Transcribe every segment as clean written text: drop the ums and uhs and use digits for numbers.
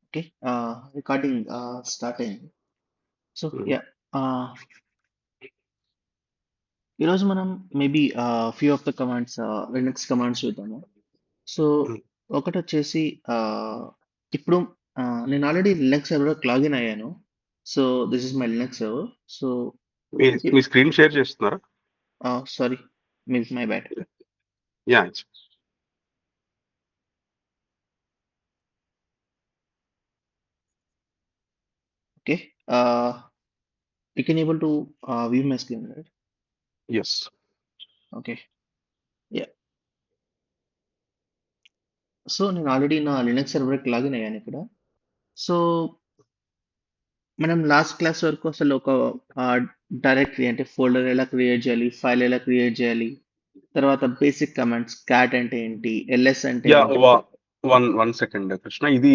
Okay. Recording start అయింది. So, hmm. Yeah! ఈరోజు మనం maybe few of the commands Linux commands చూద్దాము. So, hmm. ఒకటొచ్చేసి ఇప్పుడు నేను ఆల్రెడీ లినక్స్ సర్వర్‌లోకి లాగిన్ అయ్యాను. So, this is my Linux server. So, మీ ఇ మీ స్క్రీన్ షేర్ చేస్తున్నారా? Sorry my bad. Yeah! It's okay. Ah, you can able to view my screen right? Yes. Okay. Yeah! So, నేను already నా Linux సర్వర్‌కి login అయ్యాను ఇక్కడ. So, మనం లాస్ట్ క్లాస్ వరకు అసలు ఒక ఆహ్, డైరెక్టరీ అంటే ఫోల్డర్ ఎలా క్రియేట్ చేయాలి? ఫైల్ ఎలా క్రియేట్ చేయాలి? తర్వాత బేసిక్ కమాండ్స్ క్యాట్ అంటే ఏంటి? ఎల్ఎస్ అంటే యాహ్! ఏంటి? One second Krishna. ఇది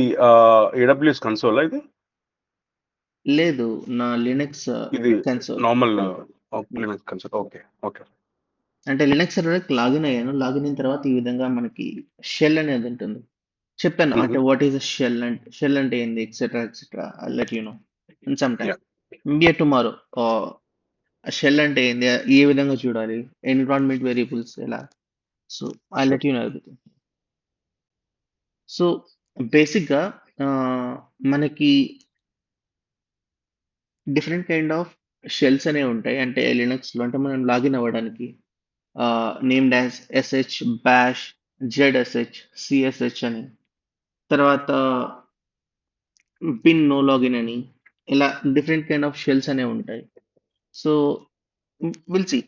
ఏడబ్ల్యూఎస్ కన్సోలా ఇది? లేదు. నా లినక్స్ ఇది console. Normal yeah! Linux console. Okay. Okay. అంటే లినక్స్ సర్వర్‌కి లాగిన్ అయ్యాను. లాగిన్ అయిన తర్వాత ఈ విధంగా మనకి షెల్ అనేది ఉంటుంది. చెప్పాను హుహు. అంటే వాట్ ఈస్ ఎ షెల్ అంటే ఏంది? Etcetera, etcetera. I will let you know in some time. Yeah! Maybe tomorrow. ఆహ్, షెల్ అంటే ఏంది? ఏ విధంగా చూడాలి? ఎన్విరాన్మెంట్ వేరియబుల్స్ ఎలా? So, I will sure. Let you know everything. So, బేసిక్‌గా మనకి డిఫరెంట్ కైండ్ ఆఫ్ షెల్స్ అనేవి ఉంటాయి. అంటే లినక్స్‌లో అంటే మనం లాగిన్ అవ్వడానికి నేమ్డ్ యాస్ ఎస్‌హెచ్, బాష్, జెడ్‌ఎస్‌హెచ్, సీఎస్‌హెచ్ అని. తర్వాత పిన్ నో లాగిన్ అని. ఇలా డిఫరెంట్ కైండ్ ఆఫ్ షెల్స్ అనేవి ఉంటాయి. So, will see.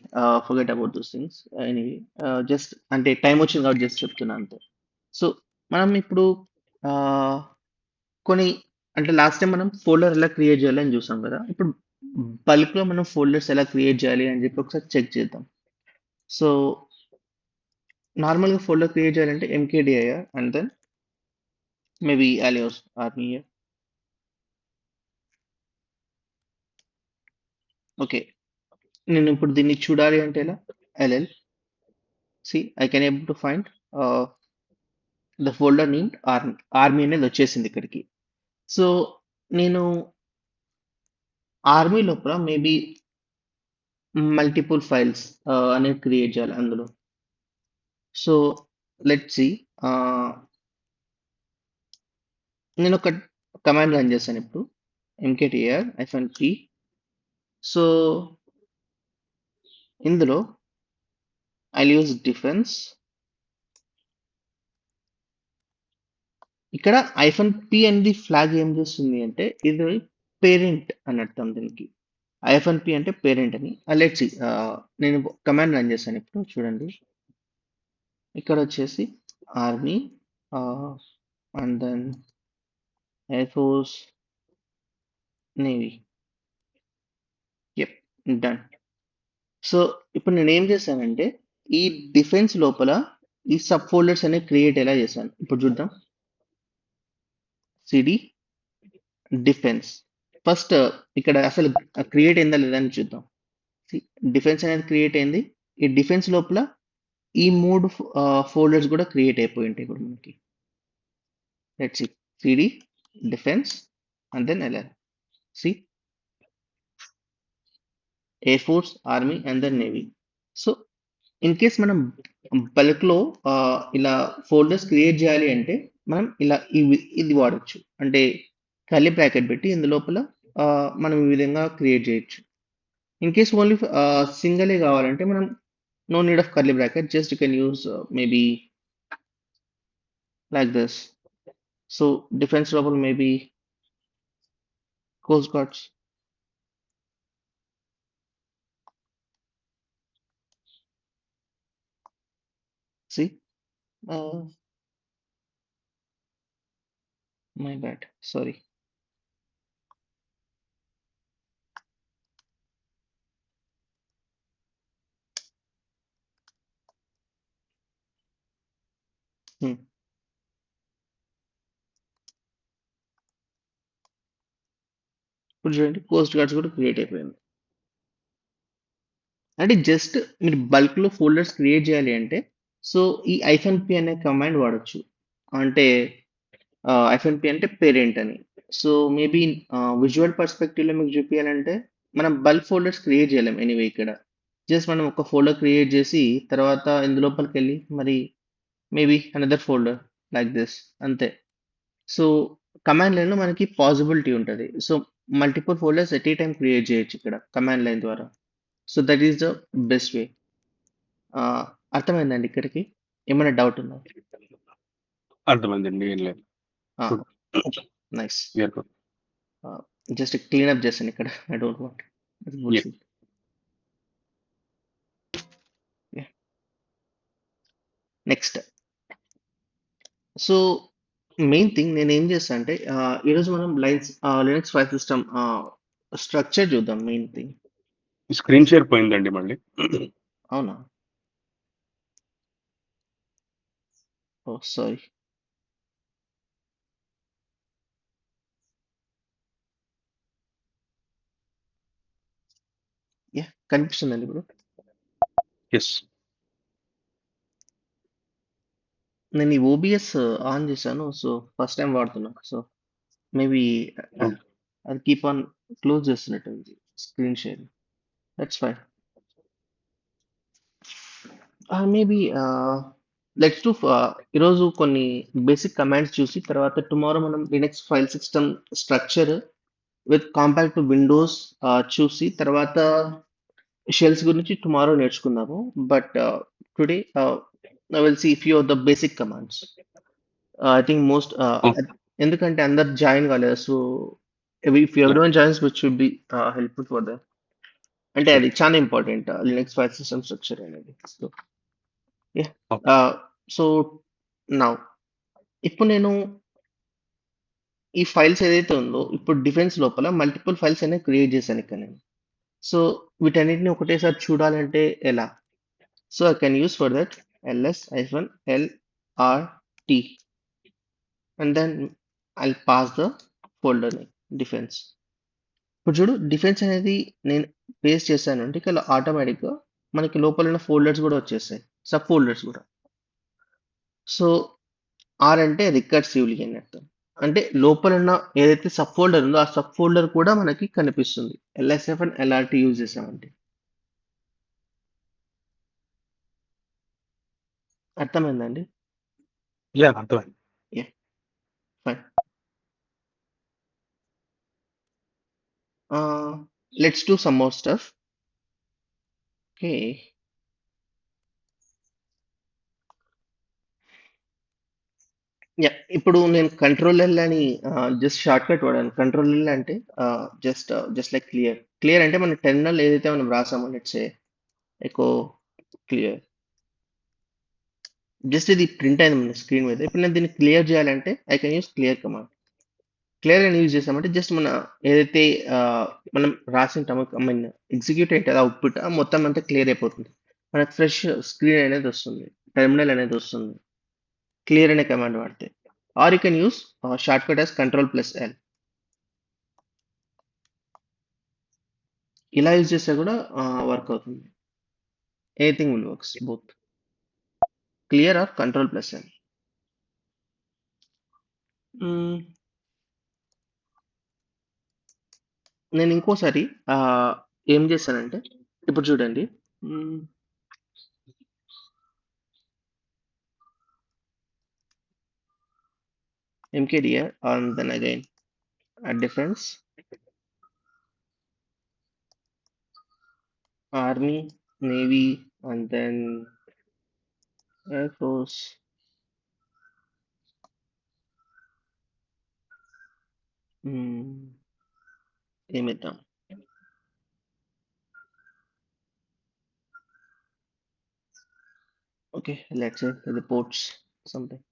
Forget about those things. Anyway just అంటే టైమ్ వచ్చింది కాబట్టి జస్ట్ చెప్తున్నా అంతే. సో, మనం ఇప్పుడు ఆహ్, కొన్ని అంటే లాస్ట్ టైం మనం ఫోల్డర్ ఎలా క్రియేట్ చేయాలి అని చూసాం కదా! ఇప్పుడు బల్క్‌లో మనం ఫోల్డర్స్ ఎలా క్రియేట్ చేయాలి అని చెప్పి ఒకసారి చెక్ చేద్దాం. సో, నార్మల్‌గా ఫోల్డర్ క్రియేట్ చేయాలంటే mkdir and then maybe alias army. Okay. నేను ఇప్పుడు దీన్ని చూడాలి అంటే ఎలా? Ll see I can able to find ah, the folder named army. Army అనేది వచ్చేసింది ఇక్కడికి. సో, నేను ఆర్మీ లోపల మేబీ మల్టిపుల్ ఫైల్స్ అనేవి క్రియేట్ చేయాలి అందులో. So, let's see. ఆహ్, నేనొక కమాండ్ రన్ చేశాను ఇప్పుడు. Mkdir -p. సో, ఇందులో ఐల్ యూజ్ డిఫెన్స్. ఇక్కడ -p అనేది ఫ్లాగ్ ఏం చేస్తుంది అంటే ఇది పేరెంట్ అని అర్థం దీనికి. -p అంటే పేరెంట్ అని. Let's see. నేను కమాండ్ రన్ చేశాను ఇప్పుడు చూడండి. ఇక్కడ వచ్చేసి army ah, and then air force, navy. Yep. Done. So, ఇప్పుడు నేనేం చేశానంటే, ఈ డిఫెన్స్ లోపల ఈ సబ్ ఫోల్డర్స్ అనేవి క్రియేట్ ఎలా చేశాను. ఇప్పుడు చూద్దాం. CD defence. ఫస్ట్ ఇక్కడ అసలు క్రియేట్ అయిందా లేదా అని చూద్దాం. డిఫెన్స్ అనేది క్రియేట్ అయింది. ఈ డిఫెన్స్ లోపల ఈ 3 ఫోల్డర్స్ కూడా క్రియేట్ అయిపోయి ఉంటాయి ఇప్పుడు మనకి. Let's see. CD defence and then LL. See air force, army and then navy. So, in case మనం బల్క్‌లో ఇలా ఫోల్డర్స్ క్రియేట్ చేయాలి అంటే, మనం ఇలా ఇది వాడొచ్చు. అంటే కర్లీ బ్రాకెట్ పెట్టి ఇందులోపల మనం ఈ విధంగా క్రియేట్ చేయొచ్చు. ఇన్ కేస్ ఓన్లీ సింగిలే కావాలంటే మనం no need of curly bracket. Just you can use maybe like this. So, defence లోపల maybe coast guards. See my bad. Sorry. ఇప్పుడు చూడండి కోస్ట్ గార్డ్స్ కూడా క్రియేట్ అయిపోయింది. అంటే జస్ట్ మీరు బల్క్‌లో ఫోల్డర్స్ క్రియేట్ చేయాలి అంటే, సో ఈ -p అనే కమాండ్ వాడొచ్చు. అంటే ఎఫ్ఎన్పి అంటే పేరెంట్ అని. సో మేబీ విజువల్ పర్స్పెక్టివ్లో మీకు చూపించాలంటే మనం బల్క్ ఫోల్డర్స్ క్రియేట్ చేయలేం ఎనీవే ఇక్కడ. జస్ట్ మనం ఒక ఫోల్డర్ క్రియేట్ చేసి తర్వాత ఇందులోపలికి వెళ్ళి మరి maybe another folder like this అంతే. సో కమాండ్ లైన్లో మనకి పాసిబిలిటీ ఉంటుంది. So multiple folders at a time create చేయొచ్చు ఇక్కడ కమాండ్ లైన్ ద్వారా. So that is the best way. అర్థమైందండి ఇక్కడికి? ఏమైనా డౌట్ ఉందా? అర్థమైందండి, ఏం లేదు. Good. Nice. Clear good. Just clean up చేస్తాను ఇక్కడ. I don't want bullshit. Next. So main thing నేను ఏం చేస్తాను అంటే ఈరోజు మనం లినక్స్ ఫైల్ సిస్టమ్ స్ట్రక్చర్ చూద్దాం. Main thing. స్క్రీన్ షేర్ పోయిందండి మళ్ళీ. అవునా? ఓ సారీ. యా, కనిపిస్తుందండి ఇప్పుడు. ఎస్. నేను ఈ ఓబిఎస్ ఆన్ చేశాను. సో ఫస్ట్ టైం వాడుతున్నా. సో మేబీ అది కీప్ ఆన్ క్లోజ్ చేస్తున్నట్టుంది screen share. That's fine. Maybe let's to ఈరోజు కొన్ని బేసిక్ కమాండ్స్ చూసి తర్వాత టుమారో మనం Linux file system structure with compact to Windows చూసి తర్వాత షెల్స్ గురించి టుమారో నేర్చుకుందాము. But today I will see few of the basic commands. I think most ఎందుకంటే అందరు జాయిన్ కాలేదు. So if everyone joins which should be helpful for them. అంటే అది చాలా important Linux file system structure అనేది. So so now ఇప్పుడు నేను ఈ ఫైల్స్ ఏదైతే ఉందో ఇప్పుడు డిఫెన్స్ లోపల మల్టిపుల్ ఫైల్స్ అనేవి క్రియేట్ చేశాను ఇక్కడ నేను. సో వీటన్నిటిని ఒకటేసారి చూడాలంటే ఎలా? So I can use for that ls-lrt and then I'll pass the folder name defense. ఇప్పుడు చూడు, డిఫెన్స్ అనేది నేను పేస్ట్ చేశాను అంటే ఇక్కడ ఆటోమేటిక్గా మనకి లోపల ఉన్న ఫోల్డర్స్ కూడా వచ్చేస్తాయి, సబ్ ఫోల్డర్స్ కూడా. సో ఆర్ అంటే రికర్సివ్లీ అని అర్థం. అంటే లోపల ఉన్న ఏదైతే సబ్ ఫోల్డర్ ఉందో ఆ సబ్ ఫోల్డర్ కూడా మనకి కనిపిస్తుంది LSF అండ్ LRT యూజ్ చేసామంటే. అర్థమైందండి? యా, అర్థమైంది. Yeah, fine. Let's do some more stuff. Okay. Yeah, ఇప్పుడు నేను కంట్రోల్ L అని జస్ట్ షార్ట్ కట్ వాడాను. కంట్రోల్ L అంటే జస్ట్ లైక్ క్లియర్. క్లియర్ అంటే మన టెర్మినల్ ఏదైతే మనం రాసామో లెట్స్ ఎకో క్లియర్. జస్ట్ ఇది ప్రింట్ అయింది మన స్క్రీన్ మీద. ఇప్పుడు నేను దీన్ని క్లియర్ చేయాలంటే I can use clear command. Clear అని యూజ్ చేసామంటే జస్ట్ మన ఏదైతే మనం రాసింటామో ఐ మీన్ ఎగ్జిక్యూట్ అయితే అవుట్పుట్ మొత్తం అంతా క్లియర్ అయిపోతుంది. మనకు ఫ్రెష్ స్క్రీన్ అనేది వస్తుంది, టెర్మినల్ అనేది వస్తుంది క్లియర్ అనే కమాండ్ వాడితే. Or you can use short cut as Ctrl+L. ఇలా యూజ్ చేస్తే కూడా వర్క్ అవుతుంది. Anything will works both clear or Ctrl+L. నేను ఇంకోసారి ఏం చేశానంటే ఇప్పుడు చూడండి. mkdir and then again defense army navy and then air force. ఏమిద్దాం? Okay, let's say reports something.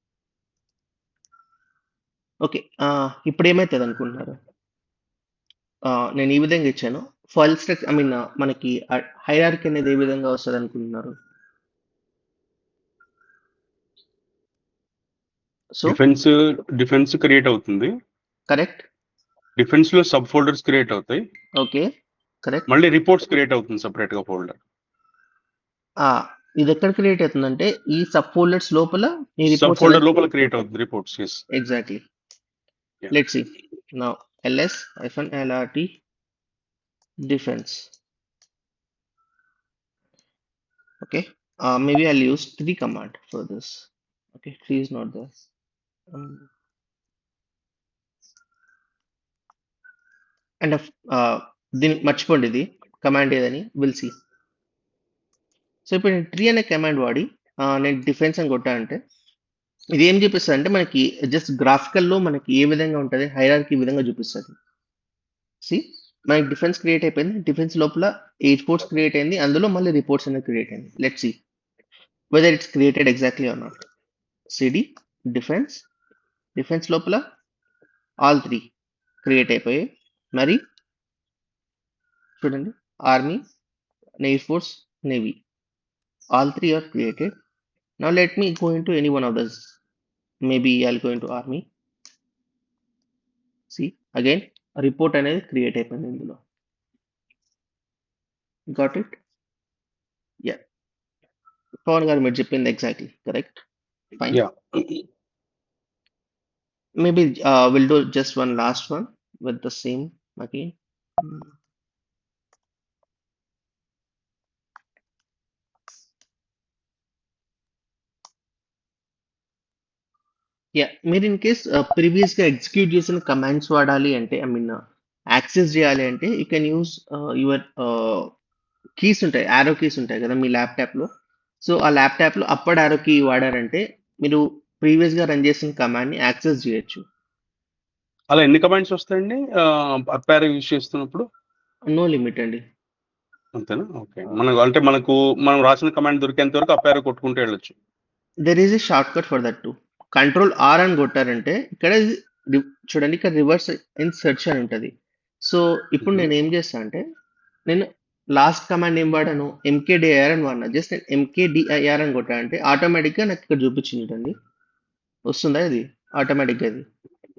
Okay, ఇప్పుడు ఏమవుతుంది అనుకుంటున్నారు? నేను ఈ విధంగా ఇచ్చాను. ఫైల్ స్ట్రక్చర్ ఐ మీన్ మనకి హైరార్కీ అనేది ఏ విధంగా వస్తుంది అనుకుంటున్నారు? సో డిఫెన్స్ క్రియేట్ అవుతుంది. కరెక్ట్. డిఫెన్స్ లో సబ్ ఫోల్డర్స్ క్రియేట్ అవుతాయి. Okay, correct. మళ్ళీ రిపోర్ట్స్ క్రియేట్ అవుతుంది సెపరేట్ గా ఫోల్డర్. ఇది ఎక్కడ క్రియేట్ అవుతుందంటే ఈ సబ్ ఫోల్డర్స్ లోపల ఈ సబ్ రిపోర్ట్స్ ఫోల్డర్ లోపల క్రియేట్ అవుతుంది reports. Yes, exactly. Yeah. Let's see. Now ls-lrt defense. Okay. Maybe I'll use 3 command for this. Okay, 3 is not there. Um, and దీనికి మర్చిపోండి ఇది కమాండ్ ఏదని విల్ సి. సో ఇప్పుడు నేను ట్రీ అనే command వాడి నేను డిఫెన్స్ అని కొట్టా అంటే ఇది ఏం చూపిస్తుంది అంటే మనకి జస్ట్ గ్రాఫికల్లో మనకి ఏ విధంగా ఉంటుంది హైరార్కీ ఈ విధంగా చూపిస్తుంది. సి, మనకి డిఫెన్స్ క్రియేట్ అయిపోయింది. డిఫెన్స్ లోపల 8 పోర్ట్స్ క్రియేట్ అయింది. అందులో మళ్ళీ రిపోర్ట్స్ అనేది క్రియేట్ అయింది. Let see whether it's created exactly or not. CD defence, defence లోపల ఆల్ 3 క్రియేట్ అయిపోయాయి. మరి చూడండి, army, navy force, navy, all 3 are created. Now let me go into any one of those. Maybe I'll go into army. See, again report అనేది create అయిపోయింది ఇందులో. Got it? Yeah. Pawan గారు మీరు చెప్పింది exactly correct. Fine. Yeah. Maybe we'll do just one last one with the same again. Yeah, మీరు in case ప్రీవియస్గా execute చేసిన commands వాడాలి అంటే, ఐ మీన్ యాక్సెస్ చేయాలి అంటే you can use your keys ఉంటాయి, యారో కీస్ ఉంటాయి కదా మీ ల్యాప్టాప్లో. సో ఆ ల్యాప్టాప్లో అప్పర్ యారో కీ వాడారంటే మీరు ప్రీవియస్గా రన్ చేసిన కమాండ్ని యాక్సెస్ చేయొచ్చు. అలా ఎన్ని కమాండ్స్ వస్తాయండి అప్ యూజ్ చేస్తున్నప్పుడు? నో లిమిట్ అండి. అంతేనా? ఓకే. మనం రాసిన కమాండ్ దొరికేంత వరకు అప్ కొట్టుకుంటూ వెళ్ళొచ్చు. There is a short cut for that too. Control R అని కొట్టారంటే ఇక్కడ చూడండి, ఇక్కడ రివర్స్ ఇన్ సెర్చ్ అని ఉంటుంది. సో ఇప్పుడు నేను ఏం చేస్తాను అంటే, నేను లాస్ట్ కమాండ్ ఏం వాడాను, ఎంకేడిఐఆర్ అని వాడినా. జస్ట్ నేను ఎంకేడిఐఆర్ అని కొట్టా అంటే ఆటోమేటిక్గా నాకు ఇక్కడ చూపించిందండి. వస్తుందా ఇది ఆటోమేటిక్గా?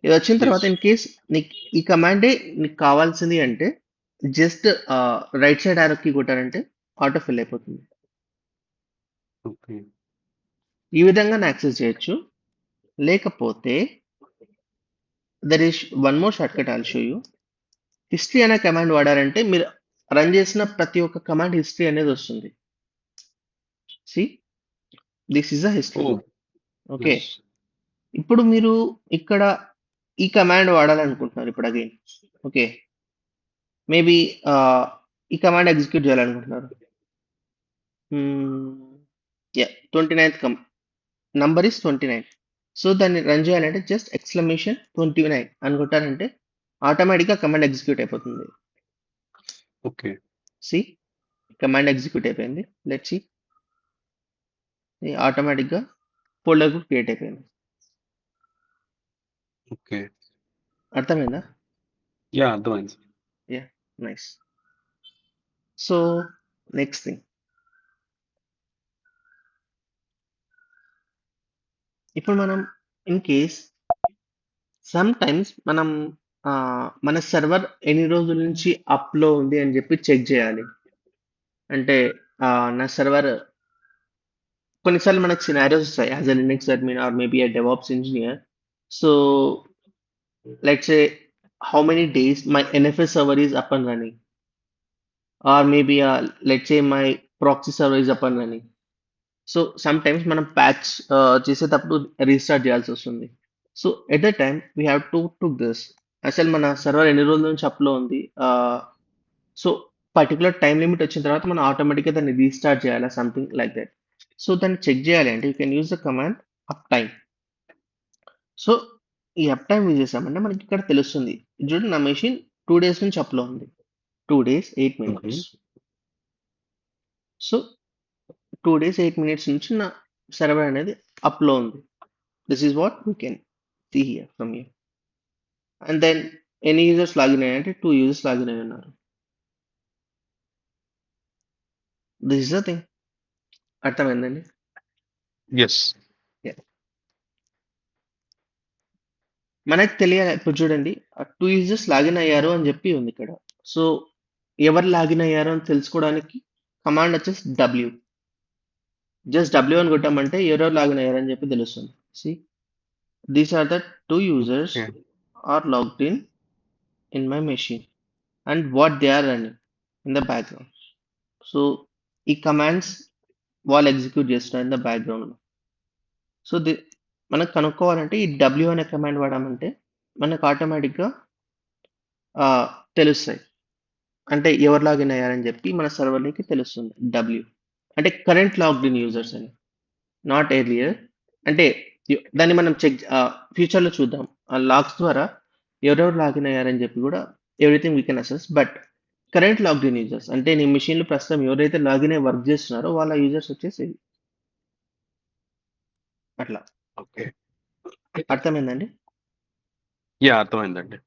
ఇది వచ్చిన తర్వాత ఇన్ కేస్ నీకు ఈ కమాండే నీకు కావాల్సింది అంటే జస్ట్ రైట్ సైడ్ యారోకి కొట్టారంటే ఆటో ఫిల్ అయిపోతుంది. ఈ విధంగా యాక్సెస్ చేయొచ్చు. లేకపోతే there is one more short cut I'll show you. History అనే కమాండ్ వాడారంటే మీరు రన్ చేసిన ప్రతి ఒక్క కమాండ్ హిస్టరీ అనేది వస్తుంది. See, this is a history. Okay, ఇప్పుడు మీరు ఇక్కడ ఈ కమాండ్ వాడాలనుకుంటున్నారు ఇప్పుడు అగైన్. ఓకే, మేబీ ఈ కమాండ్ ఎగ్జిక్యూట్ చేయాలనుకుంటున్నారు. Yeah, 29th number is 29. So దాన్ని రన్ చేయాలంటే జస్ట్ ఎక్స్క్లమేషన్ 29 అనుకుంటారంటే ఆటోమేటిక్గా కమాండ్ ఎగ్జిక్యూట్ అయిపోతుంది. ఓకే, సి, కమాండ్ ఎగ్జిక్యూట్ అయిపోయింది. లెట్ సి, ఆటోమేటిక్గా ఫోల్డర్ కూడా క్రియేట్ అయిపోయింది. ఓకే, అర్థమైందా? యా, అర్థమైంది. Yeah, nice. So next thing, ఇప్పుడు మనం ఇన్ కేస్ సమ్ టైమ్స్ మనం మన సర్వర్ ఎన్ని రోజుల నుంచి అప్లో ఉంది అని చెప్పి చెక్ చేయాలి. అంటే నా సర్వర్ కొన్నిసార్లు మనకు సినారియోస్ వస్తాయి as a Linux admin or maybe a DevOps engineer. So let's say how many days my NFS server is up and running, or maybe let's say my proxy server is up and running. So some times మనం patch చేసేటప్పుడు restart చేయాల్సి వస్తుంది. So at the time we have to this, అసలు మన server ఎన్ని రోజుల నుంచి అప్లో ఉంది. సో పర్టికులర్ టైం లిమిట్ వచ్చిన తర్వాత మనం ఆటోమేటిక్గా దాన్ని రీస్టార్ట్ చేయాలా, సంథింగ్ లైక్ దట్. సో దాన్ని చెక్ చేయాలి అంటే you can use the command up time. So ఈ అప్ టైం యూజ్ చేసామంటే మనకి ఇక్కడ తెలుస్తుంది, చూడండి నా మెషిన్ 2 days నుంచి అప్లో ఉంది, 2 days 8 minutes. So 2 days 8 minutes నుంచి నా సర్వర్ అనేది అప్లో ఉంది. This is what we can see here from here. And then ఎన్ని యూజర్స్ లాగిన్ అయ్యారంటే 2 users లాగిన్ అయి ఉన్నారు. This is the thing. అర్థమైందండి? ఎస్. మనకు తెలియాలి. ఇప్పుడు చూడండి, 2 users లాగిన్ అయ్యారు అని చెప్పి ఉంది ఇక్కడ. సో ఎవరు లాగిన్ అయ్యారు అని తెలుసుకోవడానికి కమాండ్ వచ్చేసి డబ్ల్యూ. జస్ట్ డబ్ల్యూ అని కొట్టామంటే ఎవరెవరు లాగిన్ అయ్యారని చెప్పి తెలుస్తుంది. See, these are the 2 users are logged in my machine and what they are running in the background. So ఈ కమాండ్స్ వాళ్ళు ఎగ్జిక్యూట్ చేస్తున్నారు ఇన్ ద బ్యాక్గ్రౌండ్. సో మనకు కనుక్కోవాలంటే ఈ డబ్ల్యూ అనే కమాండ్ వాడామంటే మనకు ఆటోమేటిక్గా తెలుస్తాయి. అంటే ఎవరు లాగిన్ అయ్యారని చెప్పి మన సర్వర్కి తెలుస్తుంది డబ్ల్యూ. అంటే కరెంట్ లాగ్డ్ ఇన్ యూజర్స్ అని, నాట్ ఎర్లియర్. అంటే దాన్ని మనం ఫ్యూచర్లో చూద్దాం. ఆ లాగ్స్ ద్వారా ఎవరెవరు లాగిన్ అయ్యారని చెప్పి కూడా everything we can assess. But current logged in users అంటే నీ మెషిన్లో ప్రస్తుతం ఎవరైతే లాగిన్ అయ్యి వర్క్ చేస్తున్నారో వాళ్ళ యూజర్స్ వచ్చేసి అట్లా. ఓకే. అర్థమైందండి? అర్థమైందండి.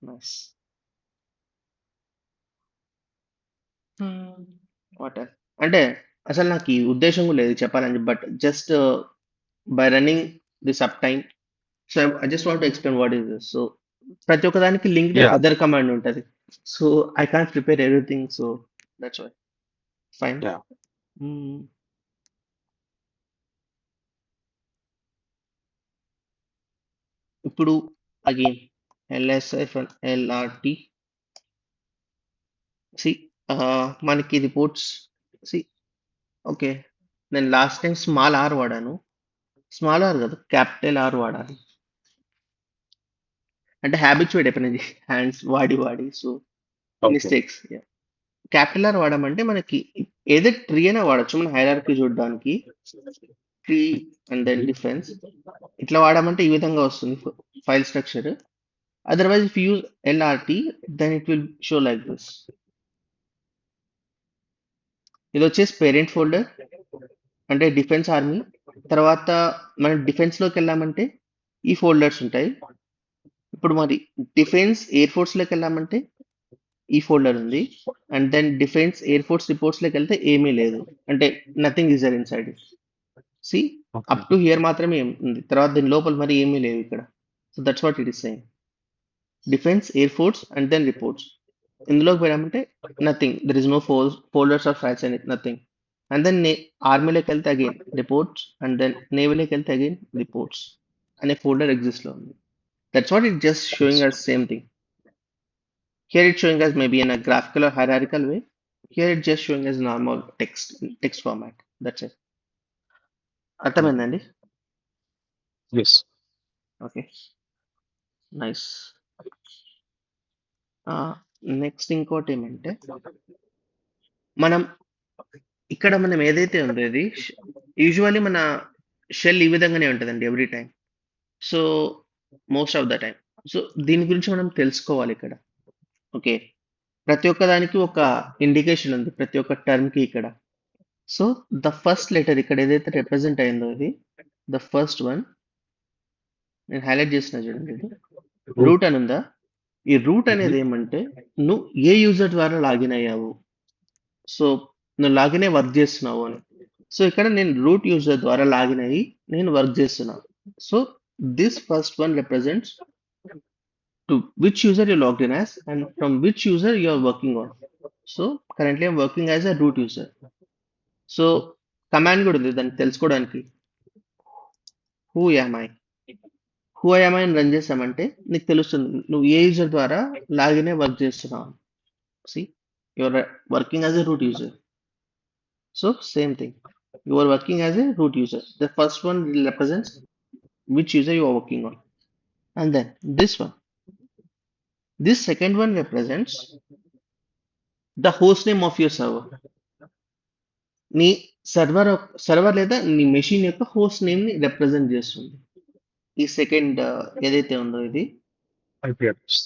నైస్. వాట్ అంటే అసలు నాకు ఈ ఉద్దేశం కూడా లేదు చెప్పాలని, but just by running this uptime, so I just want to explain what is this. So ప్రతి ఒక్క దానికి లింక్డ్ Yeah. అదర్ కమాండ్ ఉంటుంది. So I can't prepare everything, so that's why. Fine. Yeah. ఇప్పుడు again LSI from LRT. See మనకి reports, see okay, నేను last time small R వాడాను. Small R కదా, capital R వాడాలి. అంటే హ్యాబిచువేట్ అయిపోయినది hands వాడి so Okay. Mistakes. Capital are వాడమంటే మనకి ఏదో ట్రీ అయినా వాడచ్చు. మన హైరార్కీ చూడడానికి ట్రీ అండ్ దెన్ డిఫరెన్స్ ఇట్లా వాడమంటే ఈ విధంగా వస్తుంది file structure. Otherwise if use LRT then it will show like this. ఇది వచ్చేసి పేరెంట్ ఫోల్డర్ అంటే డిఫెన్స్ ఆర్మీ. తర్వాత మనం డిఫెన్స్లోకి వెళ్ళామంటే ఈ ఫోల్డర్స్ ఉంటాయి. ఇప్పుడు మరి డిఫెన్స్ ఎయిర్ ఫోర్స్లోకి వెళ్ళామంటే ఈ ఫోల్డర్ ఉంది. And then defence air force రిపోర్ట్స్లోకి వెళ్తే ఏమీ లేదు, అంటే nothing is there inside. See up to here మాత్రమే ఉంది, తర్వాత దీని లోపల మరి ఏమీ లేవు ఇక్కడ. So that's what it is saying. Defence air force and then reports. ఇందులోకి వెళ్ళామంటే nothing, there is no folders or files and nothing. And then ఆర్మీలోకి వెళ్తే అగైన్ రిపోర్ట్స్, అండ్ దెన్ నేవీలోకి వెళ్తే అగైన్ రిపోర్ట్స్ అనే ఫోల్డర్ ఎగ్జిస్ట్లో ఉంది. That's what it just showing us same thing. Here it's showing us maybe in a graphical or hierarchical way. Here it's just showing as normal text format. That's it. అర్థమైందండి? Yes. Okay, nice. Next ఇంకోటి ఏమంటే మనం ఇక్కడ మనం ఏదైతే ఉందో ఇది usually మన షెల్ ఈ విధంగానే ఉంటుందండి every time. So most of the time. So దీని గురించి మనం తెలుసుకోవాలి ఇక్కడ. ఓకే, ప్రతి ఒక్క దానికి ఒక ఇండికేషన్ ఉంది ప్రతి ఒక్క టర్మ్కి ఇక్కడ. సో ద ఫస్ట్ లెటర్ ఇక్కడ ఏదైతే రిప్రజెంట్ అయిందో ఇది ద ఫస్ట్ వన్ నేను హైలైట్ చేసిన చూడండి, ఇది రూట్ అని ఉందా. ఈ రూట్ అనేది ఏమంటే నువ్వు ఏ యూజర్ ద్వారా లాగిన్ అయ్యావు, సో నువ్వు లాగిన్ అయ్యి వర్క్ చేస్తున్నావు అని. సో ఇక్కడ నేను రూట్ యూజర్ ద్వారా లాగిన్ అయ్యి నేను వర్క్ చేస్తున్నాను. So this first one represents to which user you're logged in as and from which user you're working on. So currently I'm working as a root user. So command కూడా ఉంది దాన్ని తెలుసుకోవడానికి. who am I అని run చేసామంటే నీకు తెలుస్తుంది నువ్వు ఏ user ద్వారా లాగిన్ అయ్యి వర్క్ చేస్తున్నావు. See, you're working as a root user. So same thing, you are working as a root user. The first one represents which user you are working on, and then this second one represents the host name of your server. నీ server లేదా నీ machine యొక్క host name ని represent చేస్తుంది ఈ second ఏదైతే ఉందో ఇది. IP address.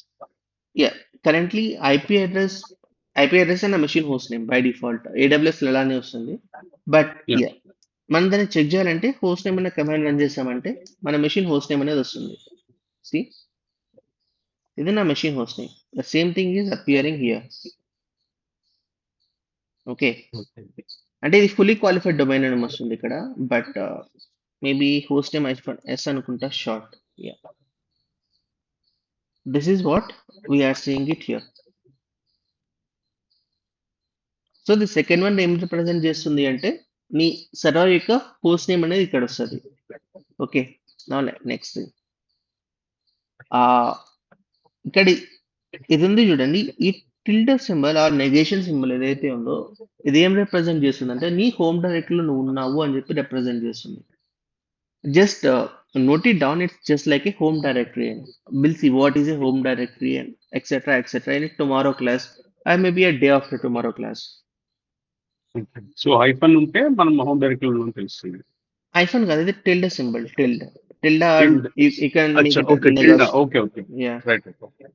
Currently IP address and machine host name by default AWS అలానే వస్తుంది. బట్ మనం దాన్ని చెక్ చేయాలంటే హోస్ట్ నేమ్ అనే కమాండ్ రన్ చేసామంటే మన మెషిన్ హోస్ట్ నేమ్ అనేది వస్తుంది. See, ఇది నా machine host name. The same thing is appearing here. Okay, అంటే ఇది ఫుల్లీ క్వాలిఫైడ్ డొమైన్ అని వస్తుంది ఇక్కడ. But maybe host name as అనుకుంటా short. This is what we are seeing it here. So the second one ఏం represent చేస్తుంది అంటే నీ సర్వర్ యొక్క హోస్ట్ నేమ్ అనేది ఇక్కడ వస్తుంది. ఓకే, నెక్స్ట్ ఇక్కడ ఇది ఉంది చూడండి. ఈ టిల్డర్ సింబల్ ఆర్ నెగేషన్ సింబల్ ఏదైతే ఉందో ఇది ఏం రిప్రజెంట్ చేస్తుంది అంటే నీ హోమ్ డైరెక్టరీలో నువ్వు ఉన్నావు అని చెప్పి రిప్రజెంట్ చేస్తుంది. Just note it down. It's just like a home directory. And we'll see what is a home directory and etc. etc. in a tomorrow class or maybe a day after tomorrow class. So hyphen ఉంటే మనం home డైరెక్టరీలో తెలుస్తుంది. Hyphen కాదు ఇది tilde symbol. Tilde. Tilde tilde you can make అచ్చా it as okay tilde negas. Okay okay Yeah. Right okay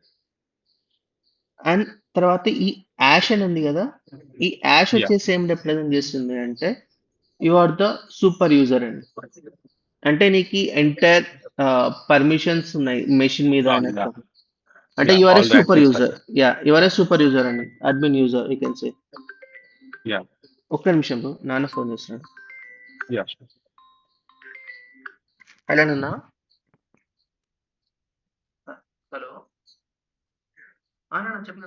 and తర్వాత ఈ ash అని ఉంది కదా, ఈ యాష్ యా వచ్చేసి ఏం రిప్రజెంట్ చేస్తుంది అంటే you are the super user అండి. అంటే నీకు ఎంటైర్ పర్మిషన్స్ ఉన్నాయి మెషిన్ మీద అని యా అర్థం. అంటే yeah you are a all the super access user. Yeah you are a super user అండి, admin user you can say. Yeah ఒక్క నిమిషం bro. నాన్న ఫోన్ చేస్తున్నాడు. యా హలో నాన్న. హలో నాన్న చెప్పిన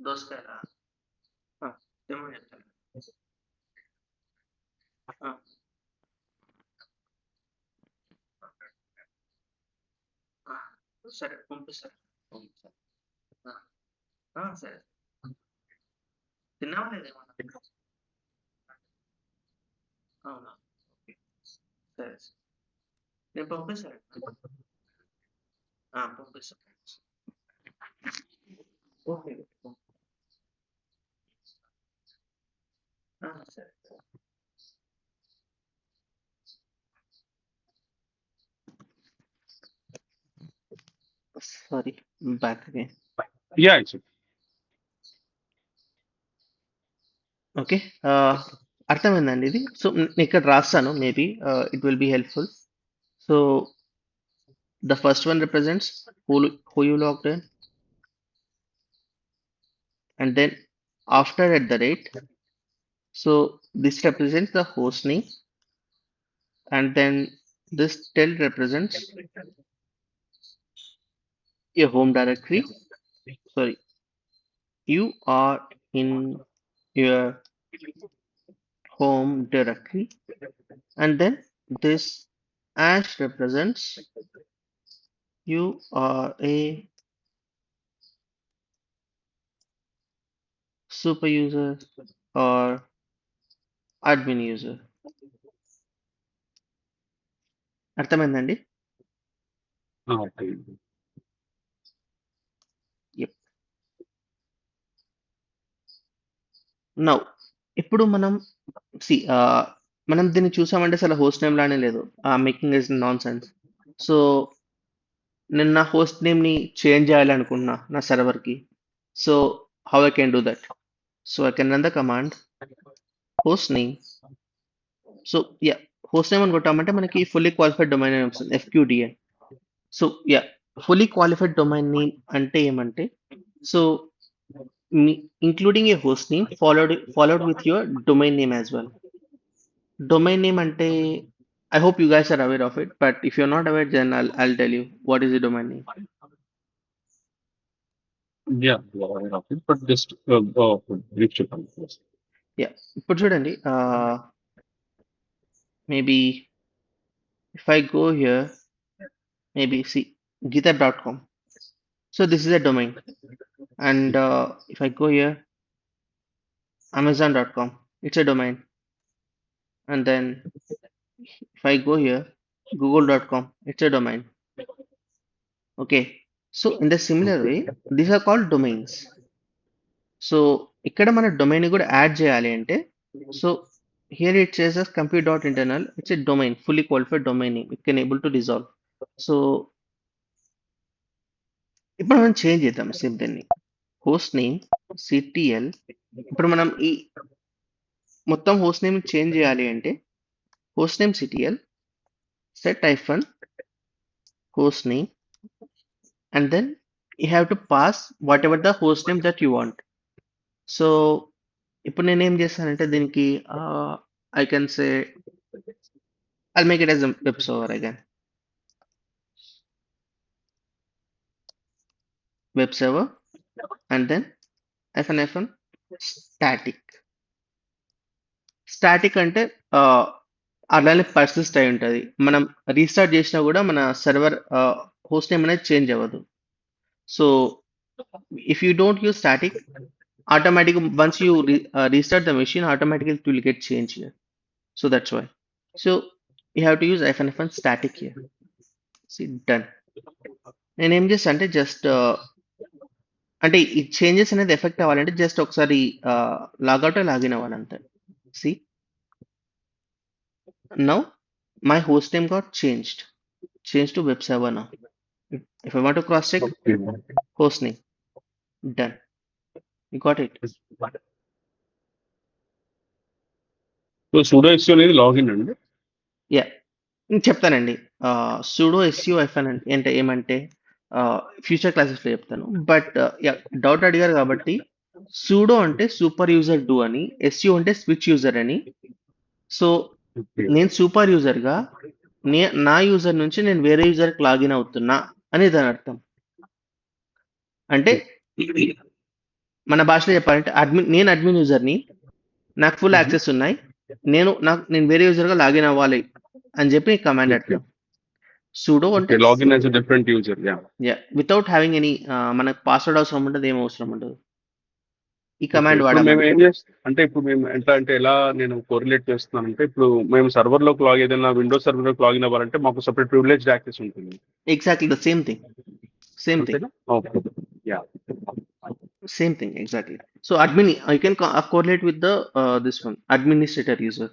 దోసకాయలా ఏమని చెప్తాను. ఆ, ఆ, సరే పంపిస్తాను. పంపిస్తాను. ఆ, సరే తిన్నావా లేదేమన్నా. అవునా, ఓకే, సరే సరే. నేను పంపిస్తాను. పంపిస్తాను. ఓకే. సరే. Sorry, back again. Yeah it's okay, అర్థమైందండి ఇది. సో నేను ఇక్కడ రాస్తాను, maybe it will be helpful. So the first one represents who you logged in, and then after at the rate. So this represents the host name, and then this tel represents a home directory. Sorry, you are in your home directory, and then this ash represents you are a super user or admin user. అర్థమైందండి. Okay Yep. Now ఇప్పుడు మనం మనం దీన్ని చూసామంటే అసలు host name లానే లేదు. Making is non sense. So నేను నా హోస్ట్ నేమ్ ని చేంజ్ చేయాలనుకున్నా నా సర్వర్ కి. So how I can do that? So I can run the command host name. So yeah, host name అని కొట్టామంటే మనకి ఫుల్లీ క్వాలిఫైడ్ డొమైన్ నేమ్ వస్తుంది, FQDN. So yeah, fully qualified domain name అంటే ఏమంటే, so including a host name followed with your domain name as well. Domain name ante, I hope you guys are aware of it, but if you're not aware, then I'll tell you what is the domain name. Yeah but just brief చెప్పండి. Yeah, ఇప్పుడు చూడండి, maybe if I go here, maybe see github.com. So this is a domain, and if I go here, amazon.com, it's a domain, and then if I go here, google.com, it's a domain. Okay, so in the similar way, these are called domains. So ఇక్కడ మన domain కూడా add చేయాలి అంటే, so here it says as compute.internal, it's a domain, fully qualified domain name, it can able to resolve. So ఇప్పుడు మనం change చేద్దాం same దీన్ని, host name ctl. ఇప్పుడు మనం ఈ మొత్తం హోస్ట్ నేమ్ చేంజ్ చేయాలి అంటే host name ctl set hyphen host name, and then you have to pass whatever the host name that you want. So ఇప్పుడు నేను ఏం చేస్తానంటే దీనికి I can say I'll make it as a web server again. Web server, and then static. Static అంటే అలానే persist అయి ఉంటుంది. మనం రీస్టార్ట్ చేసినా కూడా మన సర్వర్ హోస్ట్ నేమ్ అనేది చేంజ్ అవ్వదు. So if you don't use static, automatically once you restart the machine, automatically it will get changed here. So that's why. So you have to use -f static here. See, done. నేను ఏం చేస్తా అంటే just అంటే ఈ changes అనేది effect అవ్వాలంటే just ఒకసారి logout login అవ్వాలి అంతే. See now my host name got change to web server now. If I want to cross check, okay. host name, done. You got it. So sudo su అనేది login అండి. Yeah చెప్తానండి. sudo su అంటే ఏమంటే future క్లాసెస్లో చెప్తాను. But doubt అడిగారు కాబట్టి sudo అంటే సూపర్ యూజర్ డూ అని, su అంటే స్విచ్ యూజర్ అని. So okay. నేను సూపర్ యూజర్గా నా యూజర్ నుంచి నేను వేరే యూజర్కి లాగిన్ అవుతున్నా అని దాని అర్థం. అంటే మన భాషలో చెప్పాలంటే నేను అడ్మిన్ యూజర్ని, నాకు ఫుల్ యాక్సెస్ ఉన్నాయి, నేను వేరే యూజర్గా లాగిన్ అవ్వాలి అని చెప్పి కమాండ్ అర్థం. sudo అంటే login as different user. Without having any మనకు పాస్వర్డ్ అవసరం ఉండదు, ఏం అవసరం ఉండదు. ఈ ఓకే. కమాండ్ ఇప్పుడు మేము వాడామంటే ఏం చేస్తాం అంటే ఇప్పుడు మేము ఎట్లా అంటే ఎలా నేను కోరిలేట్ చేస్తున్నానంటే ఇప్పుడు మేము సర్వర్లోకి ఏదైనా విండోస్ సర్వర్లోకి లాగిన్ అవ్వాలంటే మాకు సపరేట్ ప్రివిలేజ్డ్ యాక్సెస్ ఉంటుంది. ఎగ్జాక్ట్లీ ద సేమ్ థింగ్ అంతేనా? Okay. Yeah. exactly. So admin, you can correlate with the this one administrator user.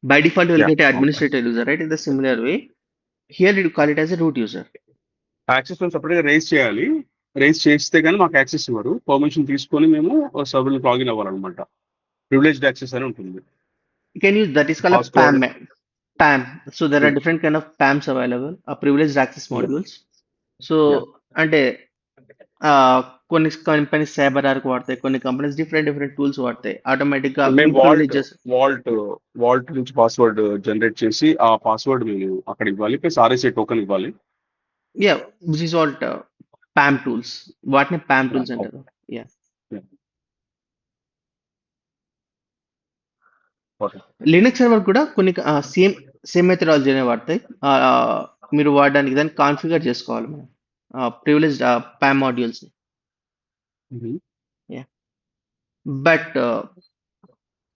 By default you will yeah. get an administrator user, right? In the similar way here you call it as a root user. Access మేము సపరేట్గా race చేయాలి. Race చేస్తే కానీ మాకు access ఇవ్వరు. Permission తీసుకొని మేము సర్వర్లోకి login అవ్వాలన్నమాట. ప్రివిలేజ్డ్ యాక్సెస్ అని ఉంటుంది. You can use that is called a password. PAM. So there are different kind of PAMs available, privileged access modules. So అంటే కొన్ని కంపెనీస్ సైబర్ ఆర్క్ వాడతాయి, కొన్ని కంపెనీస్ డిఫరెంట్ టూల్స్ వాడతాయి. ఆటోమేటిక్ గా మేము privileges Walt నుంచి password generate చేసి ఆ password మేము అక్కడ ఇవ్వాలి, ప్లస్ ఆర్ఎస్ఏ టోకెన్ ఇవ్వాలి. Yeah which is all PAM tools, వాటిని PAM టూల్స్ అంటారు. యా లినక్స్ సర్వర్ కూడా కొన్ని సేమ్ మెథడాలజీ అనే వాడతాయి. మీరు వాడడానికి దాన్ని కాన్ఫిగర్ చేసుకోవాలి మనం ప్రివిలేజ్డ్ PAM మాడ్యూల్స్. బట్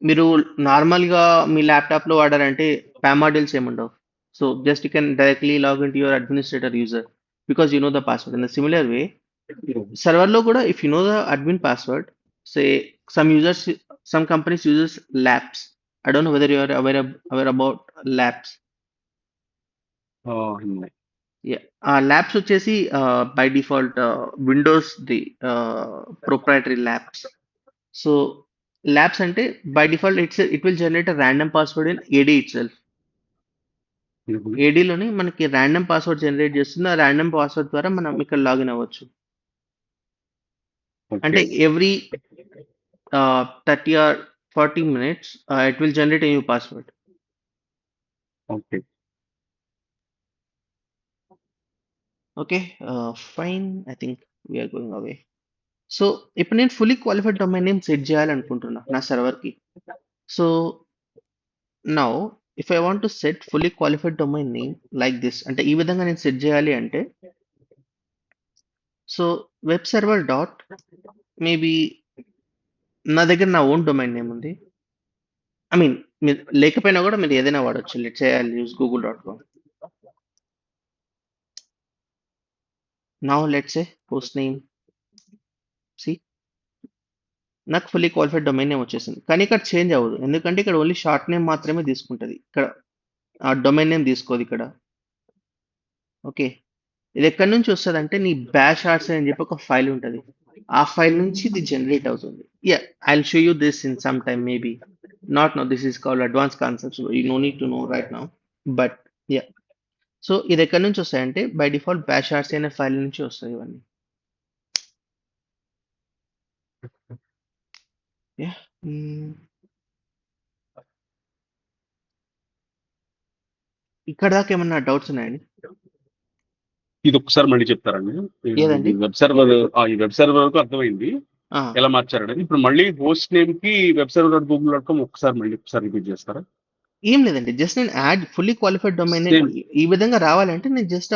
మీరు నార్మల్గా మీ ల్యాప్టాప్లో వాడారంటే PAM మాడ్యూల్స్ ఏముండవు. So just you can directly log in to your administrator user because you know the password. In the similar way సర్వర్లో కూడా if you know the admin password, say some companies uses labs. I don't know whether you are aware about labs. Labs వచ్చేసి by default Windows the proprietary labs. So labs అంటే by default it will generate random password in AD itself. ఏడీలోని మనకి random password generate చేస్తుంది. ఆ random password ద్వారా మనం ఇక్కడ login అవ్వచ్చు. అంటే every 30 or 40 minutes it will generate a new password. Okay, fine. I think we are going away. So ఇప్పుడు నేను fully qualified domain name set చేయాలనుకుంటున్నా నా సర్వర్కి. So now if I want to set fully qualified domain name like this, అంటే ఈ విధంగా నేను సెట్ చేయాలి అంటే so web server dot maybe నా దగ్గర నా ఓన్ డొమైన్ నేమ్ ఉంది. ఐ మీన్ మీరు లేకపోయినా కూడా మీరు ఏదైనా వాడచ్చు. Let's say I'll use google.com. Now let's say host name. See, నాకు ఫుల్లీ క్వాలిఫైడ్ డొమైన్ నేమ్ వచ్చేసింది. కానీ ఇక్కడ చేంజ్ అవ్వదు, ఎందుకంటే ఇక్కడ ఓన్లీ షార్ట్ నేమ్ మాత్రమే తీసుకుంటుంది. ఇక్కడ ఆ డొమైన్ నేమ్ తీసుకోదు ఇక్కడ. ఓకే, ఇది ఎక్కడి నుంచి వస్తుంది అంటే నీ బ్యాష్ ఆర్ట్స్ అని చెప్పి ఒక ఫైల్ ఉంటుంది. ఆ ఫైల్ నుంచి ఇది జనరేట్ అవుతుంది. Yeah I will show you this in some time, maybe not no. This is called advance concepts, you know need to know right now. But yeah, so ఇది ఎక్కడి నుంచి వస్తాయంటే బై డిఫాల్ట్ బ్యాష్ ఆర్ట్స్ అనే file నుంచి వస్తాయి ఇవన్నీ. Yeah ఇక్కడ దాకా ఏమన్నా డౌట్స్ ఉన్నాయండి? ఇది ఒకసారి మళ్ళీ చెప్తారండి. ఏదండి? వెబ్ సర్వర్, ఈ వెబ్ సర్వర్ వరకు అర్థమైంది ఎలా మార్చారండి. ఇప్పుడు మళ్ళీ హోస్ట్ నేమ్ కి webserver.google.com ఒకసారి రిపీట్ చేస్తారా? ఏం లేదండి. జస్ట్ నేను ఫుల్లీ క్వాలిఫైడ్ డొమైన్ సేమ్ ఈ విధంగా రావాలంటే నేను జస్ట్